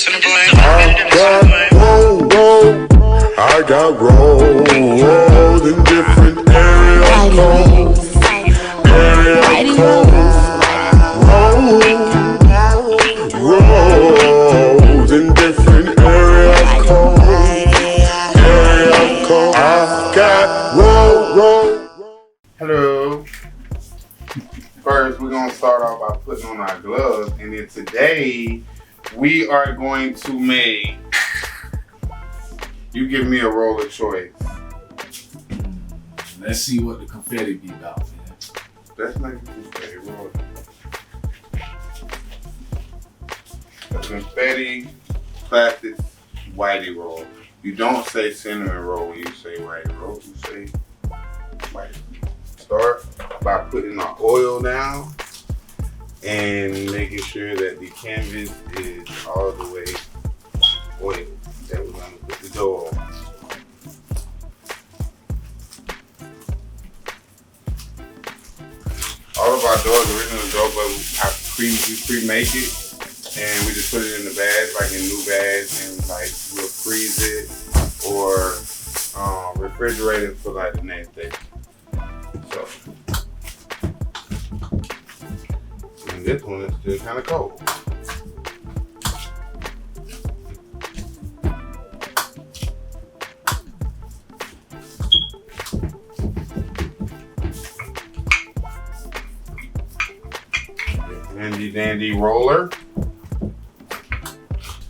I got rolls in different area codes. Area codes. Rolls in different area codes. Area codes. I got roll. Hello. First, we're going to start off by putting on our gloves. And then today, we are going to make, you give me a roll of choice. Let's see what the confetti be about, man. Let's make a confetti roll. A confetti plastic Whitey roll. You don't say cinnamon roll when you say Whitey roll. You say Whitey. Start by putting our oil down and making sure that the canvas is all the way oiled. Then we're going to put the dough on. All of our dough is original dough, but we pre-make it and we just put it in the bags, like in new bags, and like we'll freeze it or refrigerate it for like the next day. So, and this one is still kind of cold. Handy dandy roller.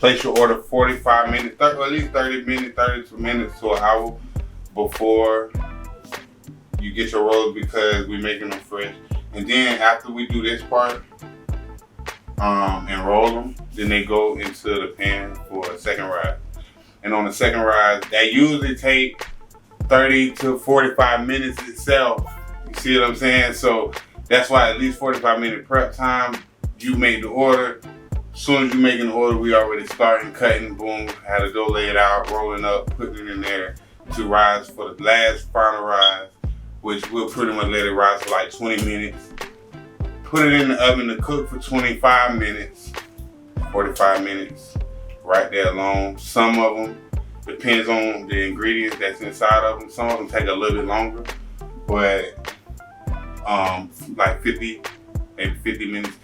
Place your order 45 minutes, or at least 30 minutes, 32 minutes to an hour before you get your rollers, because we're making them fresh. And then after we do this part and roll them, then they go into the pan for a second rise. And on the second rise, that usually take 30 to 45 minutes itself. You see what I'm saying? So that's why at least 45 minute prep time. You make the order. As soon as you're making the order, we already starting cutting, boom, had the dough laid out, rolling up, putting it in there to rise for the last final rise, which we'll pretty much let it rise for like 20 minutes. Put it in the oven to cook for 25 minutes, 45 minutes, right there alone. Some of them, depends on the ingredients that's inside of them. Some of them take a little bit longer, but like 50, maybe 50 minutes.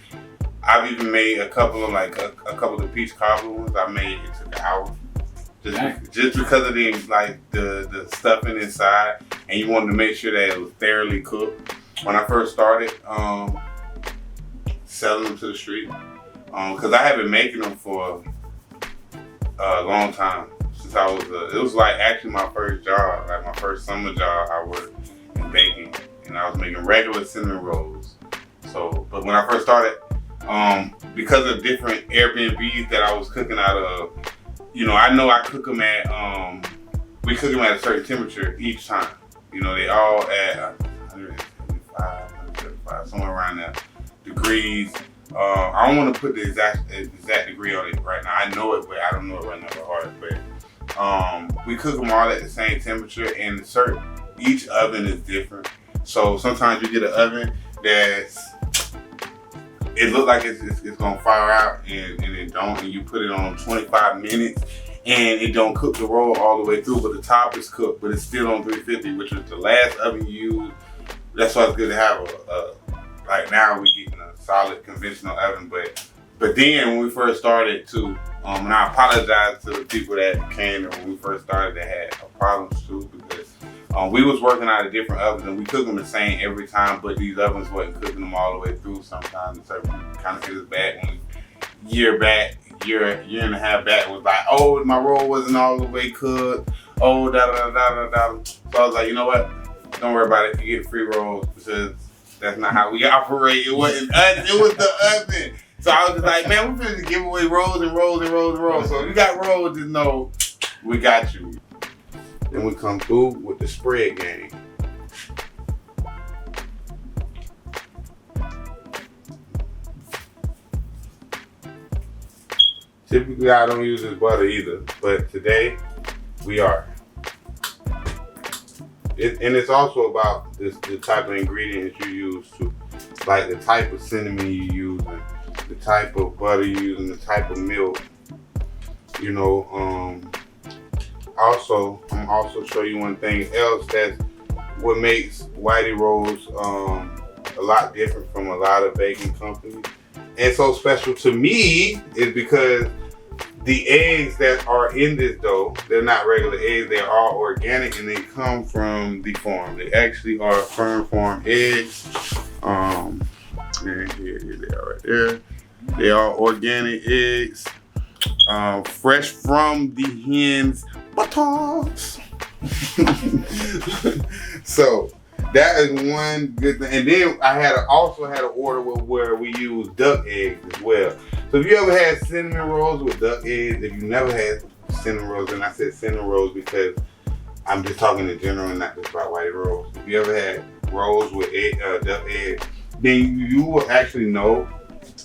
I've even made a couple of the peach cobbler ones. I made it took an hour, just because of the stuffing inside, and you wanted to make sure that it was thoroughly cooked. When I first started selling them to the street, because I have been making them for a long time, since I was it was like actually my first job, like my first summer job. I worked in baking, and I was making regular cinnamon rolls. So, but when I first started, because of different Airbnbs that I was cooking out of, I know I cook them at, we cook them at a certain temperature each time. They all at 175, 175, somewhere around there degrees. I don't want to put the exact degree on it right now. I know it, but I don't know it right now by heart. But we cook them all at the same temperature, and each oven is different. So sometimes you get an oven it looks like it's gonna fire out and it don't, and you put it on 25 minutes and it don't cook the roll all the way through, but the top is cooked, but it's still on 350, which is the last oven you use. That's why it's good to have like now we're getting a solid conventional oven, but then when we first started too, and I apologize to the people that came and when we first started that had problems too, because we was working out of different ovens and we cook them the same every time, but these ovens wasn't cooking them all the way through sometimes. And so we kind of hit us back when year and a half back was like, oh, my roll wasn't all the way cooked. Oh, da da da da da. So I was like, you know what? Don't worry about it. You get free rolls, because that's not how we operate. It wasn't us. It was the oven. So I was just like, man, we're finna give away rolls and rolls and rolls and rolls. So if you got rolls, just know we got you. Then we come through with the spread game. Typically, I don't use this butter either, but today we are. And it's also about the type of ingredients you use too, like the type of cinnamon you use, and the type of butter you use, and the type of milk. You know, also, I'm also show you one thing else that's what makes Whitey Rollz a lot different from a lot of baking companies. And so special to me is because the eggs that are in this dough, they're not regular eggs, they're all organic and they come from the farm. They actually are firm farm eggs. And here they are right there. They are organic eggs, fresh from the hen's buttocks. So that is one good thing. And then I also had an order where we use duck eggs as well. So if you ever had cinnamon rolls with duck eggs, if you never had cinnamon rolls, and I said cinnamon rolls because I'm just talking in general and not just about Whitey Rollz. If you ever had rolls with duck eggs, then you will actually know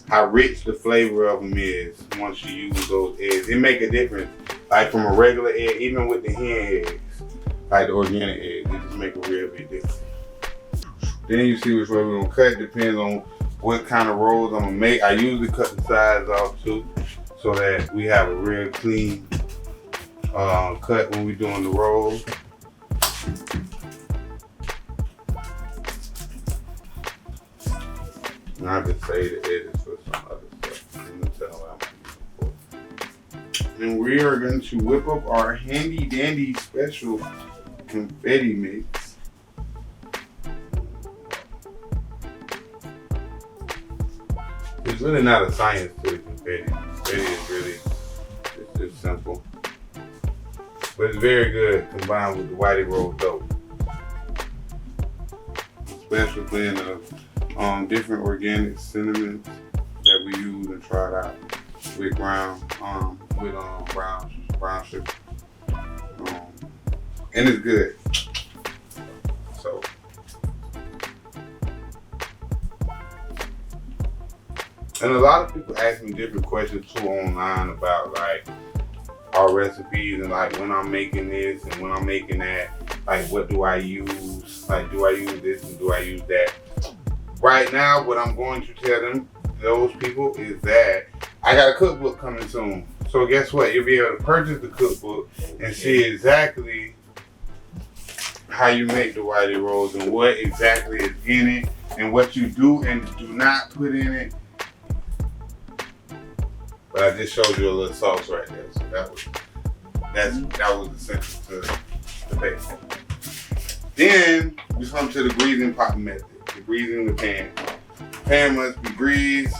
how rich the flavor of them is once you use those eggs. It make a difference, like from a regular egg, even with the hen eggs, like the organic eggs, it just make a real big difference. Then you see which way we're gonna cut. Depends on what kind of rolls I'm gonna make. I usually cut the sides off too, so that we have a real clean cut when we're doing the rolls. And I just say the edges for some other stuff. I'm gonna tell what I'm using for. And we are going to whip up our handy dandy special confetti mix. There's really not a science to the confetti. Confetti is really, it's just simple. But it's very good combined with the Whitey Rollz dough. Special blend of different organic cinnamons that we use and try it out with brown sugar. And it's good. So and a lot of people ask me different questions too online about like our recipes and like when I'm making this and when I'm making that, like what do I use? Like do I use this and do I use that? Right now, what I'm going to tell those people is that I got a cookbook coming soon. So guess what? You'll be able to purchase the cookbook and see exactly how you make the Whitey Rollz and what exactly is in it and what you do and do not put in it. But I just showed you a little sauce right there. So that was essential to the basic. Then we come to the greasing pot method. The greasing the pan. Pan must be greased.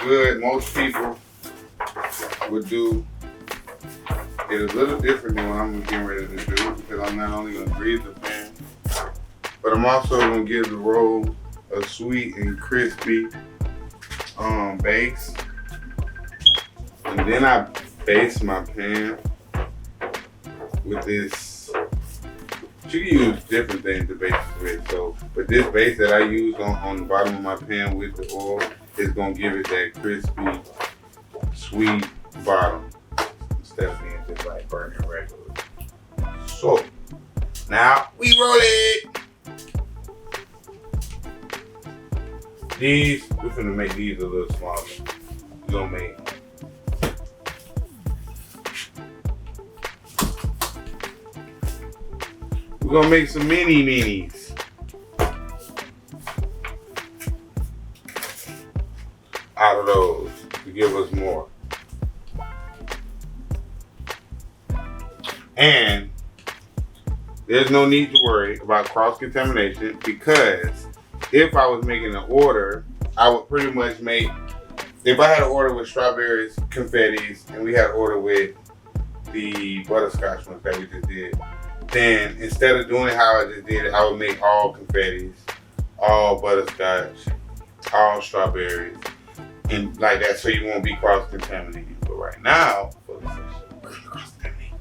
Good. Most people would do it a little different than what I'm getting ready to do because I'm not only going to grease the pan, but I'm also going to give the roll a sweet and crispy base. And then I base my pan with this. You can use different things to base it with. So, but this base that I use on the bottom of my pan with the oil is gonna give it that crispy, sweet bottom instead of being just like burning regular. So now we roll it. These, we're gonna make these a little smaller. We're gonna make some mini minis. Out of those to give us more. And there's no need to worry about cross-contamination because if I was making an order, I would pretty much make, if I had an order with strawberries, confettis, and we had an order with the butterscotch ones that we just did, then instead of doing it how I just did it, I would make all confettis, all butterscotch, all strawberries, and like that, so you won't be cross-contaminating. But right now, for the session, we're gonna cross-contaminate.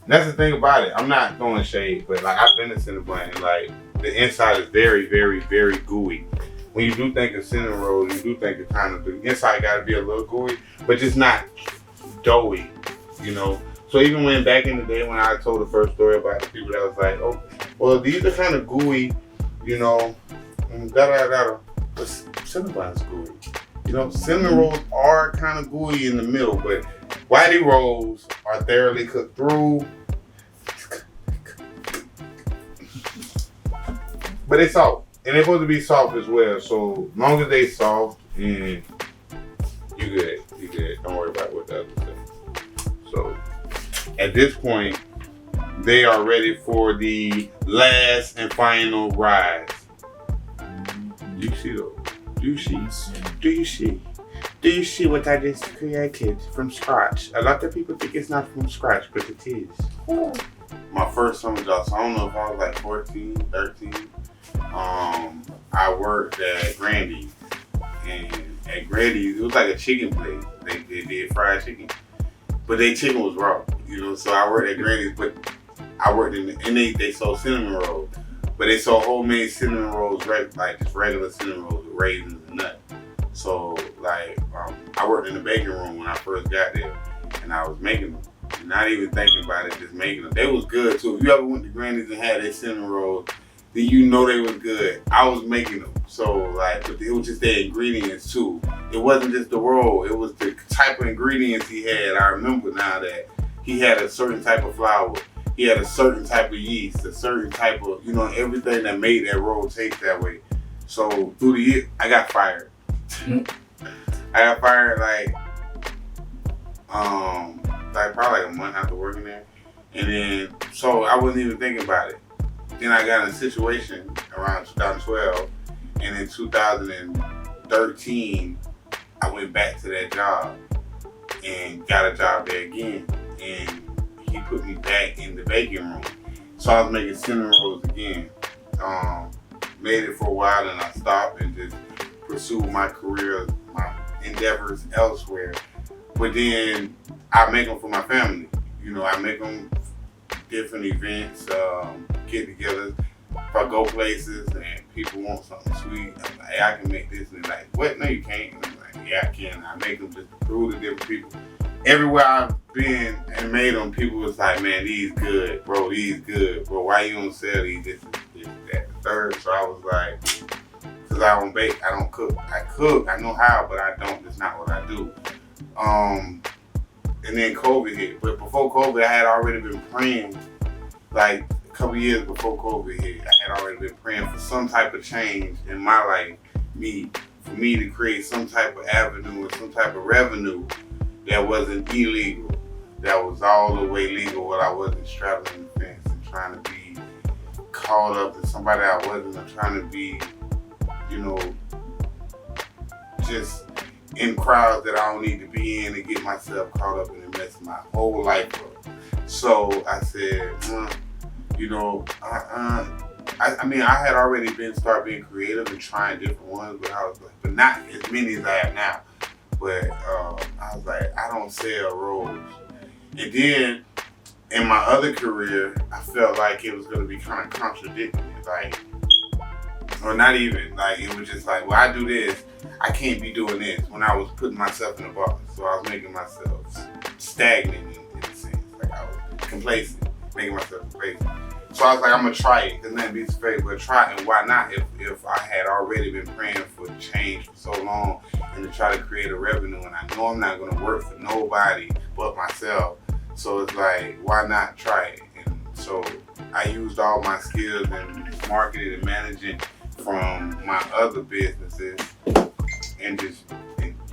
That's the thing about it. I'm not throwing shade, but like I've been in Cinnabon, and like the inside is very, very, very gooey. When you do think of cinnamon rolls, you do think of kind of the inside got to be a little gooey, but just not doughy, you know. So even when back in the day when I told the first story about the people that was like, oh, well these are kind of gooey, you know, but Cinnabon's gooey. You know, cinnamon rolls are kind of gooey in the middle, but Whitey rolls are thoroughly cooked through. But they soft. And they're supposed to be soft as well. So as long as they soft and you good. You good. Don't worry about what the other say. So at this point, they are ready for the last and final rise. Do you see those? Do you see? Do you see? Do you see what I just created from scratch? A lot of people think it's not from scratch, but it is. My first summer job, so I don't know if I was like 14, 13. I worked at Grandy's. And at Grandy's, it was like a chicken place. They did fried chicken. But their chicken was raw, you know, so I worked at Grandy's, but I worked and they sold cinnamon rolls. But they sold homemade cinnamon rolls, like just regular cinnamon rolls with raisins and nuts. So, like, I worked in the baking room when I first got there, and I was making them. Not even thinking about it, just making them. They was good, too. If you ever went to Grandy's and had their cinnamon rolls, then you know they was good. I was making them. So, like, but it was just their ingredients, too. It wasn't just the roll. It was the type of ingredients he had. I remember now that he had a certain type of flour. He had a certain type of yeast, a certain type of, you know, everything that made that roll taste that way. So through the year, I got fired. I got fired like probably like a month after working there. And then, so I wasn't even thinking about it. Then I got in a situation around 2012. And in 2013, I went back to that job and got a job there again. And he put me back in the baking room. So I was making cinnamon rolls again. Made it for a while and I stopped and just pursued my career, my endeavors elsewhere. But then I make them for my family. You know, I make them different events, get-togethers. If I go places and people want something sweet, I'm like, hey, I can make this. And they're like, what? No, you can't. And I'm like, yeah, I can. I make them just through the different people. Everywhere I've been and made them, people was like, man, these good, bro, these good. Bro, why you don't sell these, this, that, the third? So I was like, because I don't bake, I don't cook. I cook, I know how, but I don't, that's not what I do. And then COVID hit. But before COVID, I had already been praying, like a couple years before COVID hit, I had already been praying for some type of change in my life, for me to create some type of avenue or some type of revenue that wasn't illegal, that was all the way legal, where I wasn't straddling the fence and trying to be caught up to somebody I wasn't, or trying to be, you know, just in crowds that I don't need to be in and get myself caught up in and mess my whole life up. So I said, you know, I mean, I had already started being creative and trying different ones, but I was like, but not as many as I have now. But I was like, I don't sell rolls. And then in my other career, I felt like it was going to be kind of contradicting. Like, or not even, like, it was just like, well, I do this, I can't be doing this, when I was putting myself in a box. So I was making myself stagnant in a sense. Like, I was complacent, making myself complacent. So I was like, I'm going to try it, because nothing beats faith, but try it. And why not if I had already been praying for change for so long and to try to create a revenue, and I know I'm not going to work for nobody but myself. So it's like, why not try it? And so I used all my skills in marketing and managing from my other businesses and just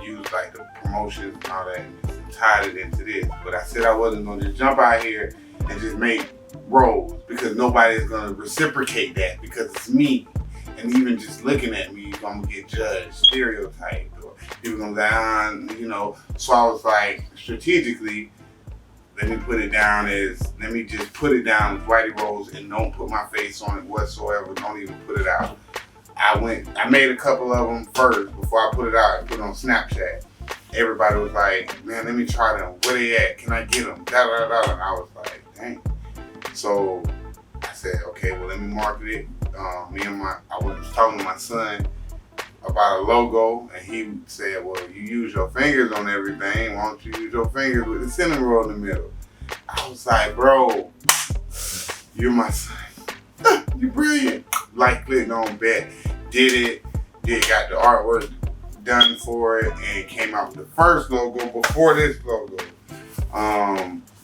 used like the promotions and all that and just tied it into this. But I said I wasn't going to just jump out here and just make rolls, because nobody's going to reciprocate that, because it's me. And even just looking at me, I'm going to get judged, stereotyped, or people going to go, you know. So I was like, strategically, let me just put it down as Whitey Rolls and don't put my face on it whatsoever. Don't even put it out. I made a couple of them first before I put it out and put it on Snapchat. Everybody was like, man, let me try them. Where they at? Can I get them? Da, da, da. And I was like, dang. So I said, okay, well, let me market it. I was talking to my son about a logo, and he said, well, you use your fingers on everything. Why don't you use your fingers with the cinnamon roll in the middle? I was like, bro, you're my son. You're brilliant. Like, clicked on, bet, got the artwork done for it and came out with the first logo before this logo.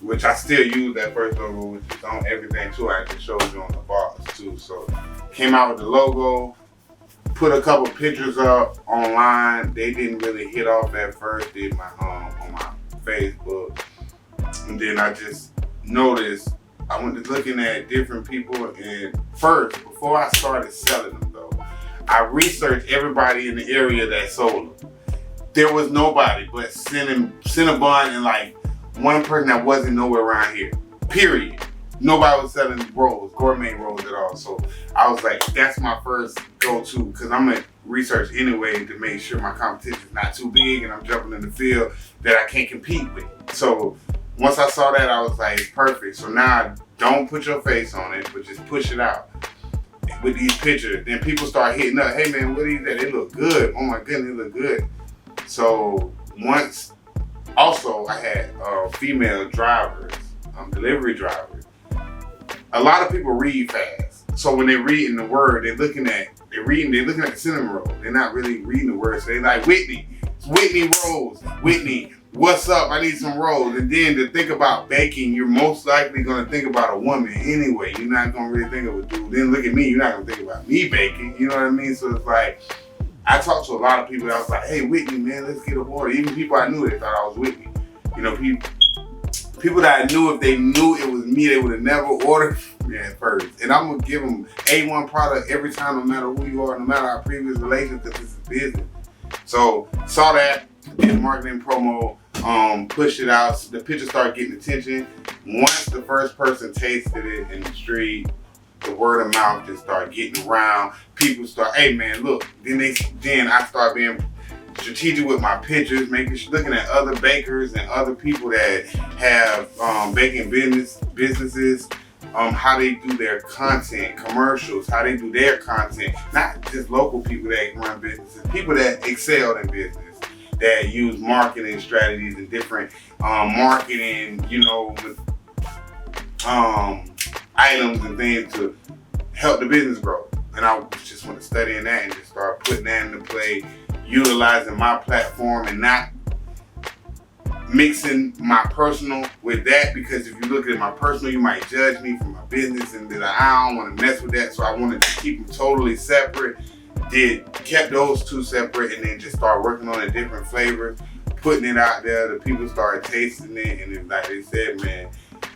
Which I still use that first logo, which is on everything too. I just showed you on the box too. So came out with the logo, put a couple pictures up online. They didn't really hit off at first. Did my on my Facebook, and then I just noticed I went to looking at different people. And first, before I started selling them though, I researched everybody in the area that sold them. There was nobody but Cinnabon and like one person that wasn't nowhere around here. Period. Nobody was selling rolls, gourmet rolls at all. So I was like, that's my first go-to, because I'm gonna research anyway to make sure my competition is not too big and I'm jumping in the field that I can't compete with. So once I saw that, I was like, perfect. So now don't put your face on it, but just push it out with these pictures. Then people start hitting up, hey man, what are these? They look good. Oh my goodness, they look good. So once, also I had female drivers, delivery drivers. A lot of people read fast. So when they're reading the word, they're looking at the cinnamon roll. They're not really reading the word. So they're like, Whitney, it's Whitney rolls. Whitney, what's up? I need some rolls. And then to think about baking, you're most likely gonna think about a woman anyway. You're not gonna really think of a dude. Then look at me, you're not gonna think about me baking. You know what I mean? So it's like, I talked to a lot of people that was like, hey Whitney, man, let's get a order. Even people I knew, they thought I was Whitney. You know, people that I knew, if they knew it was me, they would have never ordered me at first. And I'm gonna give them A1 product every time, no matter who you are, no matter our previous relations, because this is business. So saw that, did marketing promo, pushed it out. So the picture started getting attention. Once the first person tasted it in the street, the word of mouth just started getting around. People start, hey man, look. Then I started being strategic with my pictures, looking at other bakers and other people that have baking businesses, how they do their content, commercials, how they do their content. Not just local people that run businesses, people that excel in business, that use marketing strategies and different marketing, you know, with items and things to help the business grow. And I just went to studying that and just start putting that into play, utilizing my platform and not mixing my personal with that, because if you look at my personal, you might judge me for my business, and that I don't want to mess with that. So I wanted to keep them totally separate. Kept those two separate, and then just start working on a different flavor, putting it out there. The people started tasting it, and then like they said, man,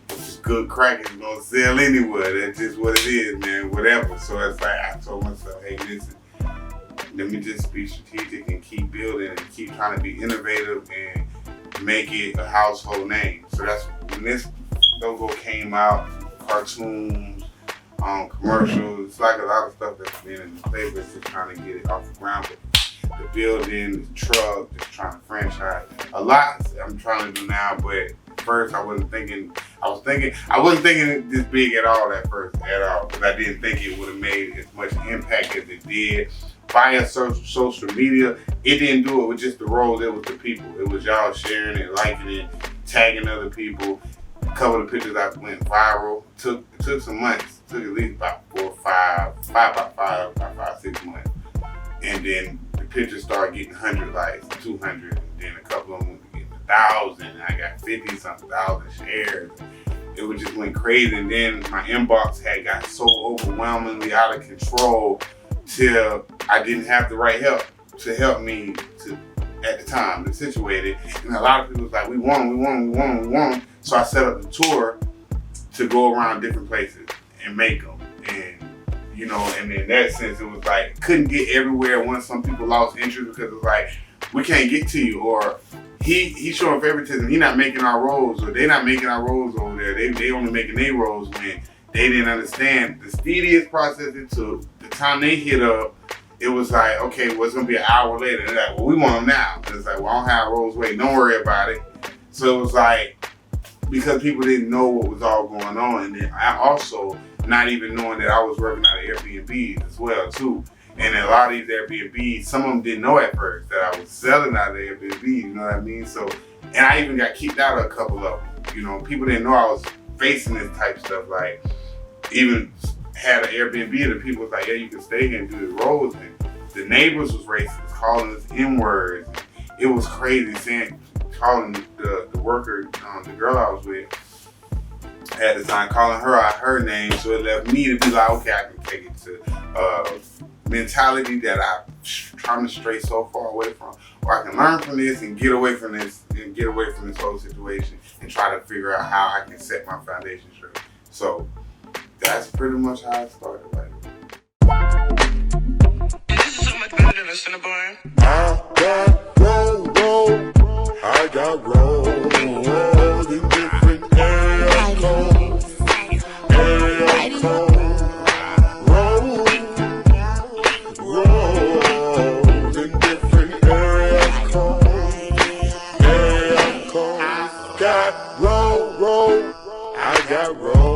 it's good crack, it's gonna sell anywhere. That's just what it is, man, whatever. So it's like, I told myself, hey, listen, let me just be strategic and keep building and keep trying to be innovative and make it a household name. So that's when this logo came out, cartoons, commercials. It's like a lot of stuff that's been in the flavor, just trying to get it off the ground. But the building, the truck, just trying to franchise. A lot I'm trying to do now, but first I wasn't thinking it this big at all at first, because I didn't think it would have made as much impact as it did. Via social media, it didn't do it with just the rolls, it was the people. It was y'all sharing it, liking it, tagging other people. A couple of pictures I went viral. It took some months. It took at least about 6 months. And then the pictures started getting 100 likes, 200, and then a couple of them went to getting 1,000. And I got 50-something thousand shares. It just went crazy. And then my inbox had got so overwhelmingly out of control till I didn't have the right help to help me at the time to situate it. And a lot of people was like, we want them. So I set up the tour to go around different places and make them. And, you know, and in that sense, it was like, couldn't get everywhere once some people lost interest, because it was like, we can't get to you, or he's showing favoritism, he not making our rolls, or they not making our rolls over there. They only making their rolls, when they didn't understand the tedious process it took. The time they hit up, it was like, okay, well, it's gonna be an hour later. And they're like, well, we want them now. And it's like, well, I don't have rolls waiting, don't worry about it. So it was like, because people didn't know what was all going on, and then I also not even knowing that I was working out of Airbnbs as well too. And a lot of these Airbnbs, some of them didn't know at first that I was selling out of Airbnb, you know what I mean? So, and I even got kicked out of a couple of them. You know, people didn't know I was facing this type of stuff. Like, even had an Airbnb, and the people was like, yeah, you can stay here and do the rolls. And The neighbors was racist, calling us N-words. It was crazy, calling the worker, the girl I was with at the time, calling her out her name. So it left me to be like, okay, I can take it to mentality that I'm trying to stray so far away from, or I can learn from this and get away from this whole situation and try to figure out how I can set my foundation straight. So that's pretty much how it started. Like, this is so much better than a Cinnabon. I got roll in different area codes. Area codes. Roll in different area codes. Area codes. Got roll. I got roll.